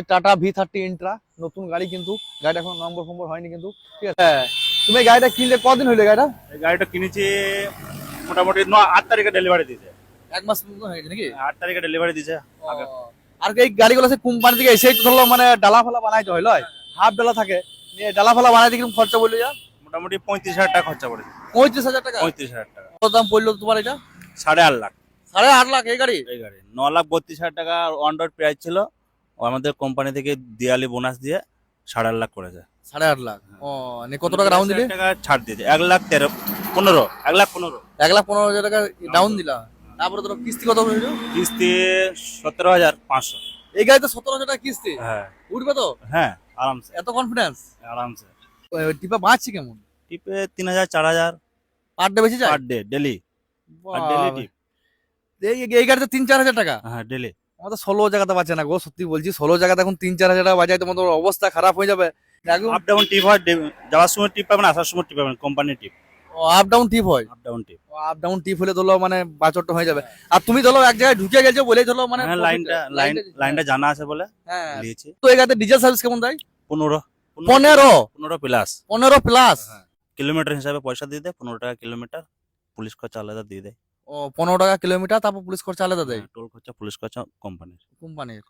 Tata V30 Intra, নতুন গাড়ি কিন্তু, গাড়িটা এখন নম্বর ফম্বর হয়নি কিন্তু, ঠিক আছে। হ্যাঁ, তুমি এই গাড়িটা কিনলে কদিন হইলে গাড়িটা? এই গাড়িটা কিনেছি মোটামুটি 8 তারিখে ডেলিভারি দিয়েছে। এক মাস মতো হয়ে গেছে নাকি? 8 তারিখে ডেলিভারি দিয়েছে আগে। আর এই গাড়িগুলো সে কোম্পানি থেকে এসেই তো ধরো মানে ডালা ফালা বানাইতে হয় লয়, হাফ ডালা থাকে, নিয়ে ডালা ফালা বানাইতে কিরকম খরচা বললো যা? মোটামুটি 35,000 টাকা খরচা পড়েছে। 35,000 টাকা? 35,000 টাকা। কত দাম পড়লো তোমার এটা? 8.5 লাখ 8.5 লাখ এই গাড়ি? এই গাড়ি। 9,32,000 টাকা অন রোড প্রাইস ছিল, ও আমাদের কোম্পানি থেকে দিয়ালি বোনাস দিয়ে 8.5 লাখ করেছে। 8.5 লাখ। ও, নিয়ে কত টাকা ডাউন দিলে? টাকা ছাড় দিয়েছে। 1,13,15 1,15,000 1,15,000 টাকা ডাউন দিলা, তারপরে তোর কিস্তি কত হইলো? কিস্তি 17,500। এই গাড়িতে 17,000 টাকা কিস্তি হ্যাঁ উঠবে তো? হ্যাঁ, আরামসে এত কনফিডেন্স? আরামসে। টিপা বাঁচছি কেমন? টিপে 3,000 4,000 পার ডে বেশি যায়? Per day, daily. আর ডেলি টিপ। এই গাড়িতে 3-4 হাজার টাকা? হ্যাঁ, ডেলি। আমাদের 16 জায়গাতে বাঁচে না গো, সত্যি বলছি। 16 জায়গাতে এখন 3-4 হাজার টাকা বাজায়, তোমাদের অবস্থা খারাপ হয়ে যাবে। আপ ডাউন টিপ হয়, যাওয়ার সময় টিপ পাবেন, আসার সময় টিপ পাবেন, কোম্পানির টিপ। আপ ডাউন টিপ হয়? আপ ডাউন টিপ। আপ ডাউন টিপ হলে ধরো মানে বাচরটা হয়ে যাবে। আর তুমি ধরো এক জায়গায় ঢুকে গেছো বলে ধরো মানে হ্যাঁ, লাইনটা জানা আছে বলে হ্যাঁ। দিয়েছি। তো এই গাড়িতে ডিজেল সার্ভিস কেমন দেয়? 15 15 প্লাস। 15 প্লাস? কিলোমিটার হিসাবে পয়সা দিয়ে দেয়, 15 টাকা কিলোমিটার। পুলিশ খরচা আলাদা দিয়ে দেয়। ও, 15 টাকা কিলোমিটার, তারপর পুলিশ খরচা আলাদা দেয় টোল খরচা, পুলিশ খরচা কোম্পানির। কোম্পানির।